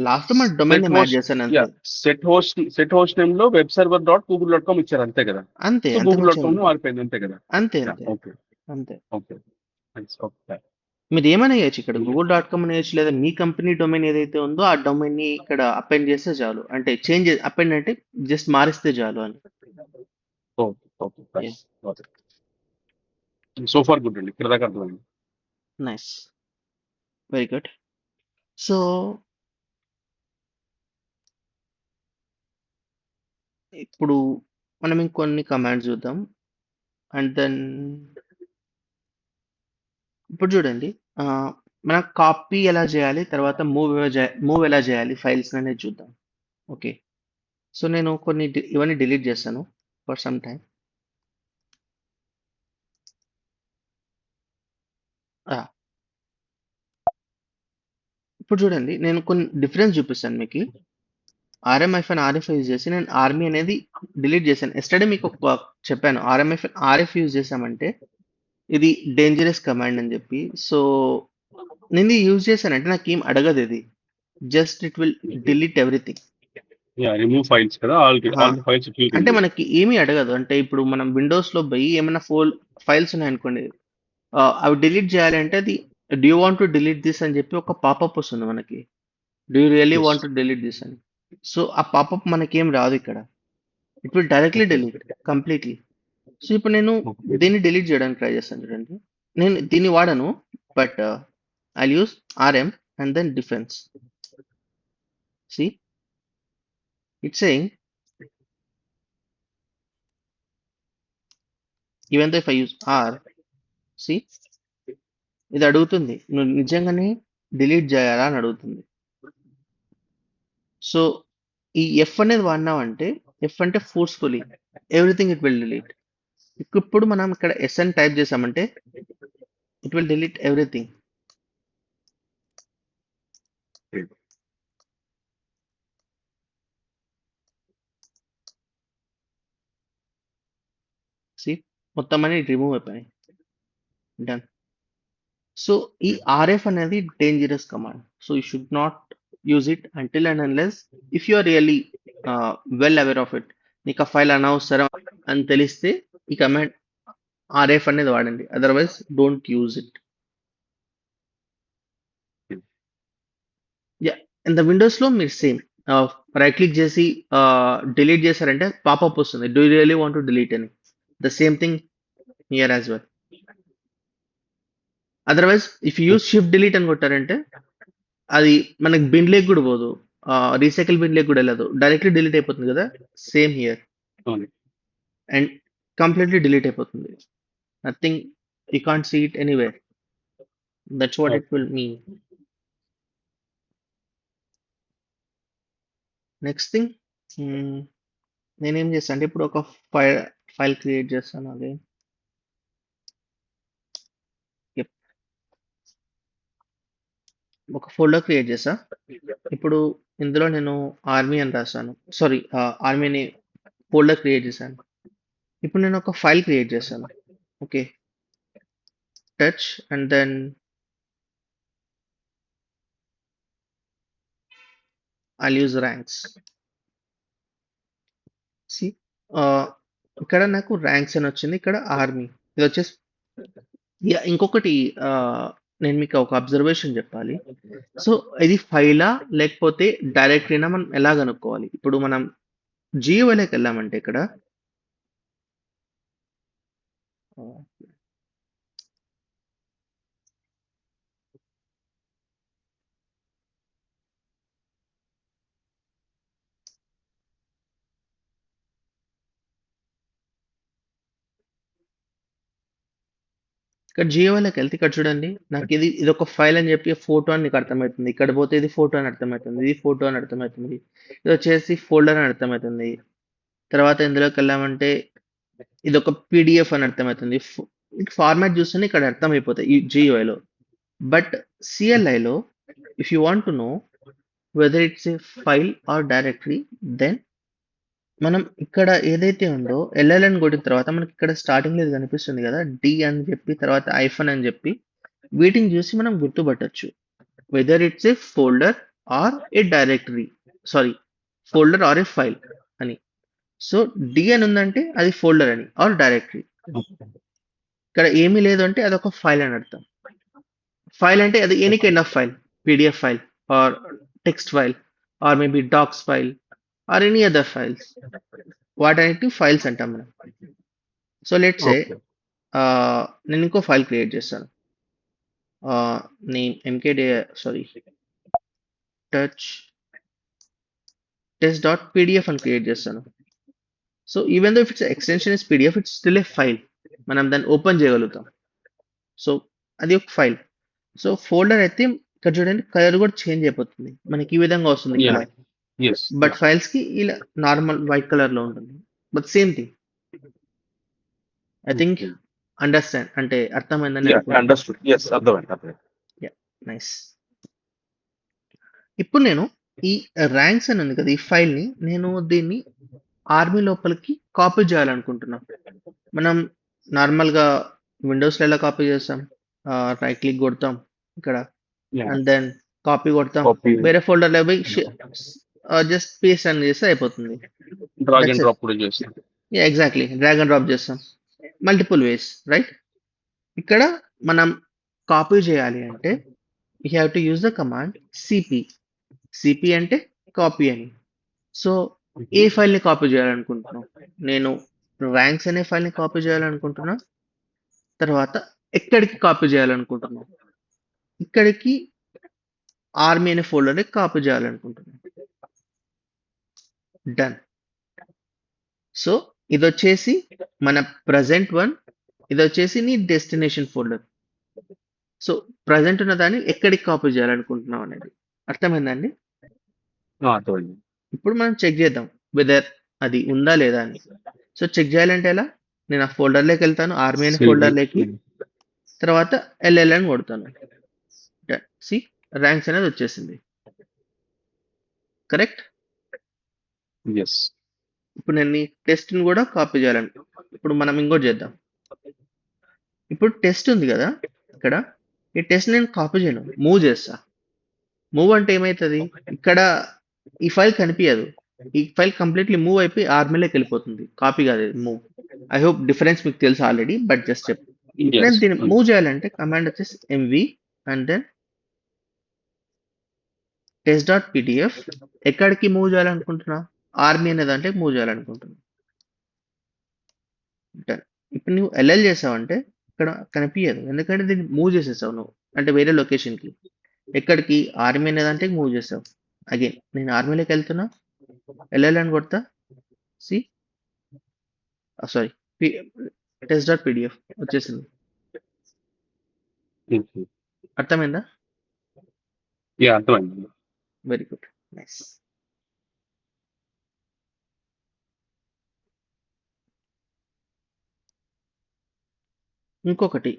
లాస్ట్ మన domain set name add host, చేశాను యా అంతే. సెట్ హోస్ట్ నేమ్ లో web server dot Google dot com ఇచ్చారు అంతే కదా. అంతే. సో గూగుల్ అంతకుమించి డాట్ ఏం కామ్ లేదు. మారిపోయింది అంతే కదా. అంతే. యా అంతే. ఓకే. అంతే. ఓకే. నైస్. ఓకే. మీరు ఏమైనా చేయొచ్చు ఇక్కడ. google.com అని చేయొచ్చు, లేదా మీ కంపెనీ డొమైన్ ఏదైతే ఉందో ఆ డొమైన్ ని ఇక్కడ అపెండ్ చేస్తే చాలు. అంటే అపెండ్ అంటే జస్ట్ మారిస్తే చాలు అని. Okay. Okay. Nice. Okay. So far good అండి, ఇక్కడ దాకా అర్థమైంది. నైస్. Very good. సో ఇప్పుడు మనం ఇంకొన్ని కమాండ్స్ చూద్దాం. అండ్ దెన్ ఇప్పుడు చూడండి, ఆ, మన కాపీ ఎలా చేయాలి, తర్వాత మూవ్ ఎలా చేయాలి ఫైల్స్ అనేది చూద్దాం. ఓకే. సో నేను కొన్ని ఇవన్నీ డిలీట్ చేస్తాను ఫర్ సమ్ టైం. ఇప్పుడు చూడండి, నేను కొన్ని డిఫరెన్స్ చూపిస్తాను మీకు. RF యూజ్ చేసి నేను ఆర్మీ అనేది డిలీట్ చేశాను. ఎస్టర్డే మీకు చెప్పాను, RF యూజ్ చేసామంటే ఇది డేంజరస్ కమాండ్ అని చెప్పి. సో నేను ఇది యూజ్ చేశానంటే నాకు ఏం అడగదు ఇది. Just it will delete everything. Yeah remove files కదా, all the files it will అంటే రిమూవ్. మనకి ఏమీ అడగదు. అంటే ఇప్పుడు మనం విండోస్ లో పోయి ఏమైనా ఫైల్స్ ఉన్నాయనుకోండి, అవి డిలీట్ చేయాలంటే అది do you want to delete this అని చెప్పి ఒక పాపప్ వస్తుంది మనకి. Do you really yes. Want to delete this అని. సో ఆ పాపప్ మనకేం రాదు ఇక్కడ. It will directly okay. Delete completely. So ఇప్పుడు నేను ఓకే. దీన్ని డిలీట్ చేయడానికి ట్రై చేస్తాను చూడండి. నేను దీన్ని వాడను, but I use RM and then defence. See it's saying even though if I use R, see ఇది అడుగుతుంది నువ్వు నిజంగానే డిలీట్ చేయాలా అని అడుగుతుంది. సో ఈ F అనేది వాడినామంటే, F అంటే forcefully everything it will delete. ఇప్పుడు మనం ఇక్కడ S అని టైప్ చేసామంటే ఇట్ విల్ డిలీట్ ఎవ్రీథింగ్. సి మొత్తం అని రిమూవ్ అయిపోయినాయి. డన్. సో ఈ RF అనేది dangerous command. So you should not use it until and unless if you are really well aware of it. నీకు ఆ ఫైల్ అనవసరం అని తెలిస్తే ఈ కమాండ్ RF అనేది వాడండి. Otherwise don't use it. Yeah, in the Windows లో మీరు సేమ్ రైట్ క్లిక్ చేసి డిలీట్ చేశారంటే పాపప్ వస్తుంది, do you really want to delete అని. The same thing here as well. Otherwise if use shift delete అని కొట్టారంటే అది మనకి బిన్ లేక్ కూడా పోదు, రీసైకిల్ బిన్ లేక్ కూడా వెళ్ళదు, డైరెక్ట్లీ డిలీట్ అయిపోతుంది కదా. Same here. అవును. అండ్ కంప్లీట్లీ డిలీట్ అయిపోతుంది. Nothing, you can't see it anywhere. That's what it will mean. Next thing, నేనేం చేస్తాను అంటే ఇప్పుడు ఒక ఫైల్ క్రియేట్ చేస్తాను. అదే ఒక ఫోల్డర్ క్రియేట్ చేసా. ఇప్పుడు ఇందులో నేను ఆర్మీ అని రాస్తాను. సారీ, ఆర్మీని ఫోల్డర్ క్రియేట్ చేశాను. ఇప్పుడు నేను ఒక ఫైల్ క్రియేట్ చేశాను. Okay, touch and then I'll use ranks. See ఇక్కడ నాకు ర్యాంక్స్ అని వచ్చింది, ఇక్కడ ఆర్మీ ఇది వచ్చేసి. ఇంకొకటి, నేను మీకు ఒక అబ్జర్వేషన్ చెప్పాలి. సో ఇది ఫైలా లేకపోతే డైరెక్టరీనా మనం ఎలా కనుక్కోవాలి. ఇప్పుడు మనం జియోలోకి వెళ్ళామంటే ఇక్కడ ఇక్కడ జియోలోకి వెళ్తే ఇక్కడ చూడండి, నాకు ఇది ఒక ఫైల్ అని చెప్పి ఫోటో అని నీకు అర్థమవుతుంది. ఇక్కడ పోతే ఇది ఫోటో అని అర్థమవుతుంది, ఇది ఫోటో అని అర్థమవుతుంది, ఇది వచ్చేసి ఫోల్డర్ అని అర్థమవుతుంది. తర్వాత ఇందులోకి వెళ్ళామంటే ఇది ఒక పీడిఎఫ్ అని అర్థమవుతుంది. ఫార్మాట్ చూస్తేనే ఇక్కడ అర్థమైపోతాయి ఈ జియోలో. బట్ సిఎల్ఐలో if you want to know whether it's a file or directory, then మనం ఇక్కడ ఏదైతే ఉందో ఎల్ఎల్ అని కొట్టిన తర్వాత మనకి ఇక్కడ స్టార్టింగ్ లో ఇది కనిపిస్తుంది కదా, డి అని చెప్పి తర్వాత ఐఫన్ అని చెప్పి. వీటిని చూసి మనం గుర్తుపట్టొచ్చు whether it's a folder or a directory, sorry, folder or a file అని. సో డి అని ఉందంటే అది ఫోల్డర్ అని ఆర్ డైరెక్టరీ. ఇక్కడ ఏమీ లేదు అంటే అదొక ఫైల్ అని అర్థం. ఫైల్ అంటే అది any kind of file, PDF file or text file or maybe docs file or any other files, వాటన్నిటి ఫైల్స్ అంటాం మనం. సో లెట్స్ సే ఓకే నేను ఇంకో ఫైల్ క్రియేట్ చేస్తాను. Name mkdir, sorry, touch test dot PDF అని create చేస్తాను. So even though if its extension is PDF, it's still a file. మనం దాన్ని ఓపెన్ చేయగలుగుతాం. సో అది ఒక ఫైల్. సో ఫోల్డర్ అయితే ఇక్కడ చూడండి కలర్ కూడా చేంజ్ అయిపోతుంది, మనకి ఈ విధంగా వస్తుంది yeah colour. Yes but files కి ఇలా నార్మల్ వైట్ కలర్ లో ఉంటుంది. But same thing. I think okay understand అంటే అర్థమైందని యా అనుకుంటున్నాను. అండర్స్టూడ్ ఎస్ అర్థమైంది. Yeah, nice. ఇప్పుడు నేను ఈ ర్యాంక్స్ అని ఉంది కదా, ఈ ఫైల్ ని నేను దీన్ని ఆర్మీ లోపలికి కాపీ చేయాలనుకుంటున్నాను. మనం నార్మల్ గా విండోస్ లో ఎలా కాపీ చేస్తాం, రైట్ క్లిక్ కొడతాం ఇక్కడ యా అండ్ దెన్ కాపీ కొడతాం, కాపీ వేరే ఫోల్డర్ లో పోయి జస్ట్ పేస్ట్ అని చేస్తే అయిపోతుంది. Drag that's and it. Drop కూడా చేస్తాం. Yeah, exactly, drag and drop చేస్తాం మల్టిపుల్ వేస్, రైట్? ఇక్కడ మనం కాపీ చేయాలి అంటే we have to use the command CP. CP అంటే కాపీ అని. సో ఏ ఫైల్ ని కాపీ చేయాలనుకుంటున్నాం? నేను ర్యాంక్స్ అనే ఫైల్ ని కాపీ చేయాలనుకుంటున్నా. తర్వాత ఎక్కడికి కాపీ చేయాలనుకుంటున్నాం? ఇక్కడికి ఆర్మీ అనే ఫోల్డర్ ని కాపీ చేయాలనుకుంటున్నాం. డన్. సో ఇది వచ్చేసి మన ప్రజెంట్ వన్, ఇది వచ్చేసి నీ డెస్టినేషన్ ఫోల్డర్. సో ప్రజెంట్ ఉన్న దాన్ని ఎక్కడికి కాపీ చేయాలనుకుంటున్నాం అనేది అర్థమైందండి. అర్థమైంది. ఇప్పుడు మనం చెక్ చేద్దాం వెదర్ అది ఉందా లేదా అని. సో చెక్ చేయాలంటే ఎలా? నేను ఆ ఫోల్డర్లోకి వెళ్తాను, ఆర్మీ అనే ఫోల్డర్లోకి, తర్వాత ఎల్ఎల్ అని కొడతాను. సి ర్యాంక్స్ అనేది వచ్చేసింది, కరెక్ట్? ఎస్ ఇప్పుడు నేను ఈ టెస్ట్ని కూడా కాపీ చేయాలని, ఇప్పుడు మనం ఇంకోటి చేద్దాం. ఇప్పుడు టెస్ట్ ఉంది కదా ఇక్కడ, ఈ టెస్ట్ నేను కాపీ చేయను, మూవ్ చేస్తా. మూవ్ అంటే ఏమవుతుంది, ఇక్కడ ఈ ఫైల్ కనిపించదు, ఈ ఫైల్ కంప్లీట్లీ మూవ్ అయిపోయి ఆర్మీలోకి వెళ్ళిపోతుంది, కాపీ కాదు మూవ్. ఐ హోప్ డిఫరెన్స్ మీకు తెలుసు ఆల్రెడీ, బట్ జస్ట్ చెప్పు. నేను దీన్ని మూవ్ చేయాలంటే కమాండ్ వచ్చేసి MV and then test dot PDF. ఎక్కడికి మూవ్ చేయాలనుకుంటున్నా? ఆర్మీ అనే దాంట్లో మూవ్ చేయాలనుకుంటున్నా. Done. ఇప్పుడు నువ్వు ఎల్ఎల్ చేసావంటే ఇక్కడ కనిపించదు, ఎందుకంటే దీన్ని మూవ్ చేసేసావు నువ్వు, అంటే వేరే లొకేషన్కి. ఎక్కడికి? ఆర్మీ అనే దాంట్లోకి మూవ్ చేసావు. అగైన్ నేను ఆర్మీలోకి వెళ్తున్నా, ఎల్ఎల్ అని కొడతా, see sorry test dot PDF వచ్చేసింది. అర్థమైందా? యా అర్థమైంది. Very good, nice. ఇంకొకటి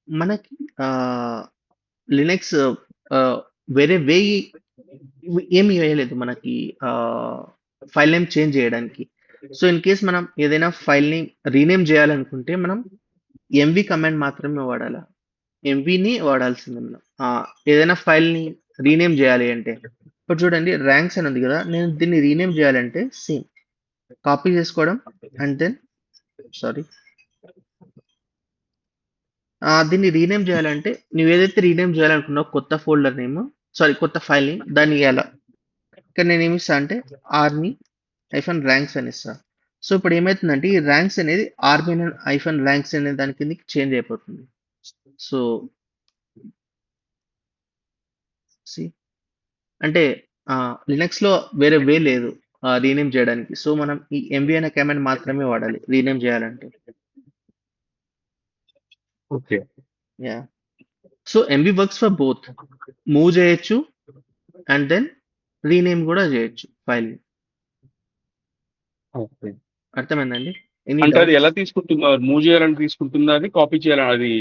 మనకి లినక్స్ వేరే వే ఏమి వేయలేదు మనకి ఫైల్ నేమ్ చేంజ్ చేయడానికి. సో ఇన్ కేస్ మనం ఏదైనా ఫైల్ ని రీనేమ్ చేయాలనుకుంటే మనం ఎంవి కమాండ్ మాత్రమే వాడాలి, ఎంవిని వాడాల్సింది మనం ఏదైనా ఫైల్ ని రీనేమ్ చేయాలి అంటే. ఇప్పుడు చూడండి ర్యాంక్స్ అని ఉంది కదా, నేను దీన్ని రీనేమ్ చేయాలంటే సేమ్ కాపీ చేసుకోవడం అండ్ దెన్ సారీ దీన్ని రీనేమ్ చేయాలంటే నువ్వు ఏదైతే రీనేమ్ చేయాలనుకున్నావు కొత్త ఫోల్డర్ నేమ్, సారీ కొత్త ఫైల్ నేమ్, దాన్ని ఇవ్వాల. ఇక్కడ నేను ఏమి ఇస్తా అంటే ఆర్మీ ఐఫన్ ర్యాంక్స్ అని ఇస్తా. సో ఇప్పుడు ఏమవుతుందంటే ఈ ర్యాంక్స్ అనేది ఆర్మీ ఐఫన్ ర్యాంక్స్ అనే దాని కిందకి చేంజ్ అయిపోతుంది. సో అంటే లినక్స్ లో వేరే వే లేదు రీనేమ్ చేయడానికి. సో మనం ఈ ఎంవి అనే కమాండ్ మాత్రమే వాడాలి రీనేమ్ చేయాలంటే. Okay yeah, so MV works for both, move చేయొచ్చు అండ్ దెన్ రీనేమ్ కూడా చేయొచ్చు ఫైల్. ఓకే అర్థమైందండి? ఎనీ అంటే అది డౌట్స్? ఎలా తీసుకుంటుందా? మూవ్ చేయాలని తీసుకుంటుందా, అది కాపీ చేయాలని, అది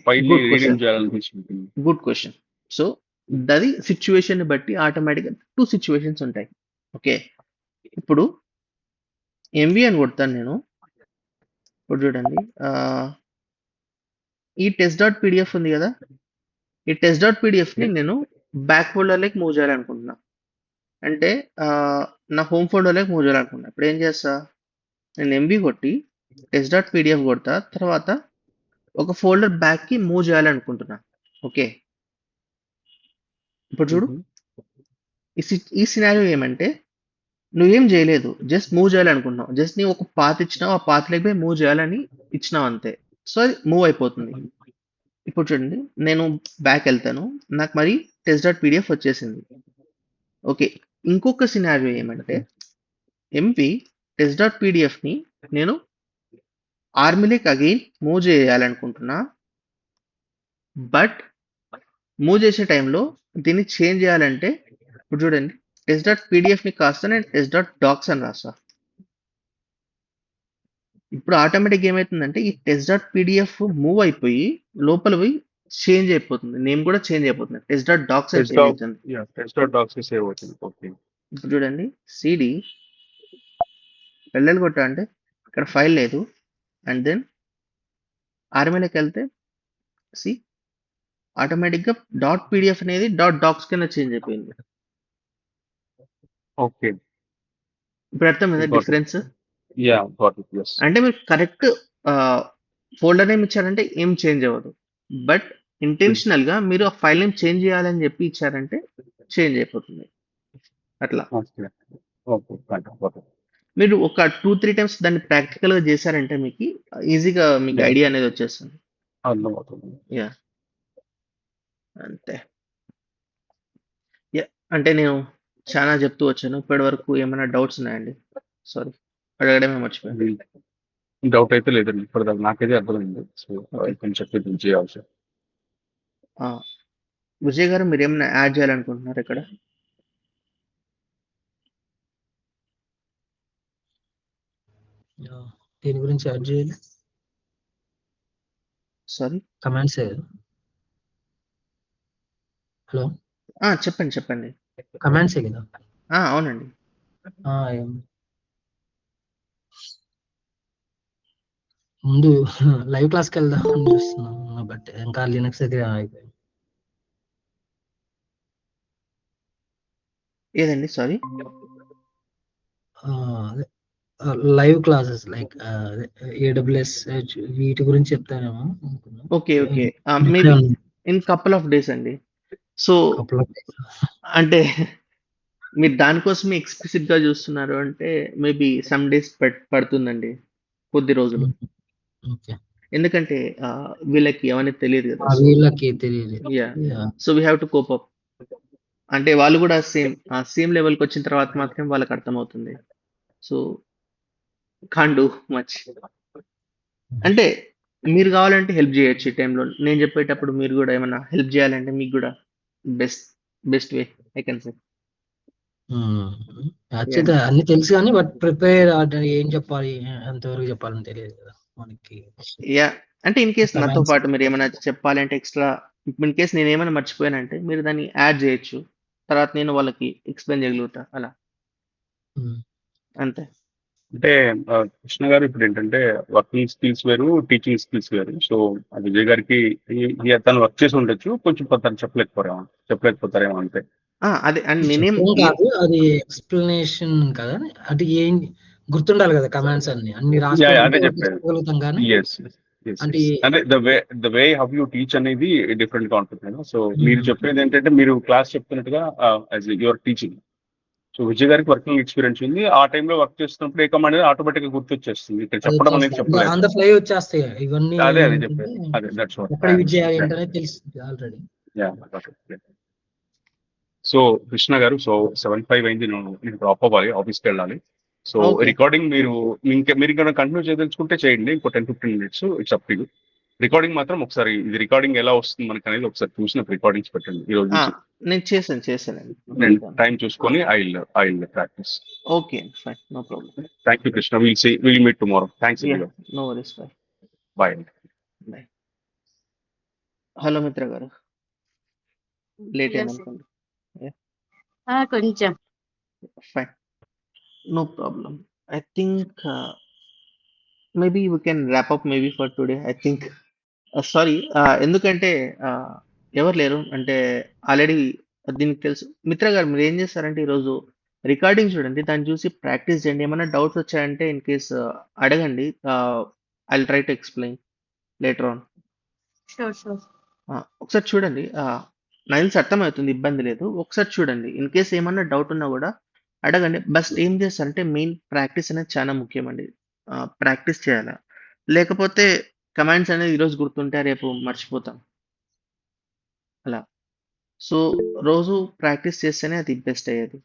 ఫైల్ ని గుడ్ రీనేమ్ క్వశ్చన్, చేయాలని తీసుకుంటుంది? Good question. సో అది సిచ్యువేషన్ బట్టి ఆటోమేటిక్గా 2 సిచ్యువేషన్స్ ఉంటాయి. ఓకే, ఇప్పుడు ఎంవి అని కొడతాను నేను. ఇప్పుడు చూడండి ఈ test.pdf ఉంది కదా, ఈ test.pdf ని ఓకే. నేను బ్యాక్ ఫోల్డర్లోకి మూవ్ చేయాలనుకుంటున్నా. అంటే ఆ, నా హోమ్ ఫోల్డర్లోకి మూవ్ చేయాలనుకుంటున్నా. ఇప్పుడు ఏం చేస్తా, నేను ఎంబీ కొట్టి test.pdf కొడతా, తర్వాత ఒక ఫోల్డర్ బ్యాక్కి మూవ్ చేయాలనుకుంటున్నా. ఓకే, ఇప్పుడు చూడు, మ్మ్. ఈ సినారియో ఏమంటే నువ్వేం చేయలేదు, జస్ట్ మూవ్ చేయాలనుకుంటున్నావు. జస్ట్ నీ ఒక పాత్ ఇచ్చినావు, ఆ పాత్ పోయి మూవ్ చేయాలని ఇచ్చినావు అంతే. సో అది మూవ్ అయిపోతుంది. ఇప్పుడు చూడండి, నేను బ్యాక్ వెళ్తాను, నాకు మరి test.pdf వచ్చేసింది. ఓకే, ఇంకొక సినారియో ఏమంటే ఎంపీ test.pdf ని నేను ఆర్మీలోకి అగైన్ మూవ్ చేయాలనుకుంటున్నా. బట్ మూవ్ చేసే టైంలో దీన్ని చేంజ్ చేయాలంటే ఇప్పుడు చూడండి, test.pdf ని కాస్త నేను test.docs అని రాస్తా. ఇప్పుడు ఆటోమేటిక్ ఏమవుతుందంటే ఈ test.pdf మూవ్ అయిపోయి లోపల పోయి చేంజ్ అయిపోతుంది, నేమ్ కూడా చేంజ్ అయిపోతుంది, test.docs అని టెస్ట్ చేంజ్ డాక్ అవుతుంది. Yeah test dot docs save అవుతుంది. ఓకే. ఇప్పుడు చూడండి, సిడి ఎల్ఎల్ కొట్టా అంటే ఇక్కడ ఫైల్ లేదు, అండ్ దెన్ ఆర్మీలోకి వెళ్తే సి ఆటోమేటిక్గా .pdf అనేది .docs కింద చేంజ్ అయిపోయింది. ఓకే. ఇప్పుడు అర్థమైందా got it. Difference? Yeah got it. Yes. అంటే మీరు కరెక్ట్ ఫోల్డర్ నేమ్ ఇచ్చారంటే ఏం చేంజ్ అవ్వదు. బట్ ఇంటెన్షనల్గా మీరు ఆ ఫైల్ నేమ్ చేంజ్ చేయాలని చెప్పి ఇచ్చారంటే చేంజ్ అయిపోతుంది. అట్లా ఓకే. ఓకే. Got it. మీరు ఒక 2-3 టైమ్స్ దాన్ని ప్రాక్టికల్గా చేశారంటే మీకు ఈజీగా మీకు ఐడియా అనేది వచ్చేస్తుంది. అర్థమవుతుంది. యా, అంతే. యా, అంటే నేను చాలా చెప్తూ వచ్చాను. ఇప్పటి వరకు ఏమైనా డౌట్స్ ఉన్నాయండి? సారీ, అడగడమే మర్చిపోయాను. డౌట్ అయితే లేదండి ఇప్పటిదాకా నాకైతే అర్థమైంది. సో ఓకే, కొంచెం చెప్పి చేయాల్సి. విజయ్ గారు మీరు ఏమైనా యాడ్ చేయాలనుకుంటున్నారు ఇక్కడ? దీని గురించి యాడ్ చేయాలి సారీ, కమెంట్స్. హలో, చెప్పండి చెప్పండి. కమెంట్స్ కదా. అవునండి. ముందు లైవ్ క్లాస్కి వెళ్దాం అని చూస్తున్నాను, బట్ ఇంకా లినక్స్ దగ్గర అయిపోయింది. ఏదండి? సారీ, అదే లైవ్ క్లాసెస్ లైక్ ఏడబ్ల్యూఎస్ వీటి గురించి చెప్తానేమో అనుకున్నా. ఓకే ఓకే, ఇక్కడే మేబీ ఉంది. ఇన్ కపుల్ ఆఫ్ డేస్ అండి. So Couple of days. అంటే మీరు దానికోసమే ఎక్స్ప్లిసిట్ గా చూస్తున్నారు అంటే మేబీ సమ్ డేస్ పడుతుందండి, కొద్ది రోజులు. Okay. ఎందుకంటే వీళ్ళకి అవన్నీ తెలియదు కదా. సో వీళ్ళకి తెలియదు. Yeah, so we have to cope up. అంటే వాళ్ళు కూడా సేమ్ లెవెల్కి వచ్చిన తర్వాత మాత్రం వాళ్ళకి అర్థమవుతుంది. So can do much. అంటే మీరు కావాలంటే హెల్ప్ చేయొచ్చు ఈ టైంలో. నేను చెప్పేటప్పుడు మీరు కూడా ఏమైనా హెల్ప్ చేయాలంటే మీకు కూడా best way I can say. యాక్చువల్గా అన్ని తెలుసు కానీ బట్ ప్రిపేర్ ఏం చెప్పాలి ఎంతవరకు చెప్పాలని తెలియదు కదా మనకి. యా, అంటే ఇన్ కేస్ నాతో Comments. పాటు మీరు ఏమైనా చెప్పాలంటే ఎక్స్ట్రా, ఇన్ కేస్ నేను ఏమైనా మర్చిపోయానంటే మీరు దాన్ని యాడ్ చేయొచ్చు, తర్వాత నేను వాళ్ళకి ఎక్స్ప్లెయిన్ చేయగలుగుతా అలా. Hmm. అంతే. అంటే కృష్ణ గారు ఇప్పుడు ఏంటంటే వర్కింగ్ స్కిల్స్ వేరు, టీచింగ్ స్కిల్స్ వేరు. సో విజయ్ గారికి తను వర్క్ చేసి ఉండొచ్చు, కొంచెం తను చెప్పలేకపోతారేమో అంతే. అదే అండ్ నేనేం చెప్పడం కాదు, అది ఎక్స్ప్లెనేషన్ కదా, అది ఏం గుర్తుండాలి కదా కమాండ్స్ అన్ని అదే రాసుకోవడం చెప్పారు. చేసుకోగలుగుతాం కానీ అంటే అంటే the way how you teach అనేది డిఫరెంట్ గా ఉంటుంది కదా. సో మీరు Hmm. చెప్పేది ఏంటంటే మీరు క్లాస్ చెప్తున్నట్టుగా యువర్ టీచింగ్. సో విజయ్ గారికి వర్కింగ్ ఎక్స్పీరియన్స్ ఉంది, ఆ టైంలో వర్క్ చేస్తున్నప్పుడు ఏ కమాండ్ అనేది ఆటోమేటిక్ గా గుర్తొచ్చేస్తుంది. ఇక్కడ అది చెప్పడం అనేది చెప్పలేదు. ఆన్ ద ఫ్లై వచ్చేస్తాయి ఇవన్నీ. అదే ఏంటంటే చెప్పారు. అదే దట్స్ వాట్. ఎక్కడ యూజ్ చేయాలి ఏంటనే తెలుస్తుంది ఆల్రెడీ. సో కృష్ణ గారు, సో 7:05 అయింది, నేను డ్రాప్ అవ్వాలి, ఆఫీస్కి వెళ్ళాలి. So okay. రికార్డింగ్ మీరు ఇంకా కంటిన్యూ చేయదలుచుకుంటే చేయండి, ఇంకో 10-15 minutes. It's up to you. Recording మాత్రం ఒకసారి ఇది రికార్డింగ్ ఎలా వస్తుంది మనకి అనేది ఒకసారి చూసిన రికార్డింగ్స్ పెట్టండి ఈ రోజు నుంచి. నేను చేశానండి. నేను టైం చూసుకొని I practice. Okay, fine, no problem. Thank you Krishna, will meet tomorrow. Thanks. No worries, bye. Bye. Bye. Hello Mitra గారు, లేట్ Yes. అయింది అనుకోండి. కొంచెం Fine, no problem. I think maybe we can wrap up maybe for today. I think sorry. ఎందుకంటే ఎవరు లేరు. అంటే already దీనికి తెలుసు. మిత్ర గారు మీరేం చేస్తారంటే ఈరోజు రికార్డింగ్ చూడండి. దాన్ని చూసి ప్రాక్టీస్ చేయండి. ఏమన్నా డౌట్స్ వచ్చాయంటే ఇన్ కేస్ అడగండి. I will try to explain later on. Sure. Sure. ఒకసారి చూడండి. నాకు తెలిసి అర్థమవుతుంది. ఇబ్బంది లేదు. ఒకసారి చూడండి. ఇన్ కేస్ ఏమన్నా డౌట్ ఉన్నా గూడా అడగండి. బస్ ఏం చేస్తారంటే మెయిన్ ప్రాక్టీస్ అనేది చాలా ముఖ్యమండి. ప్రాక్టీస్ చేయాలా. లేకపోతే కమాండ్స్ అనేది ఈరోజు గుర్తుంటే రేపు మర్చిపోతాం. అలా. సో, రోజు ప్రాక్టీస్ చేస్తేనే అది బెస్ట్ అయ్యేది.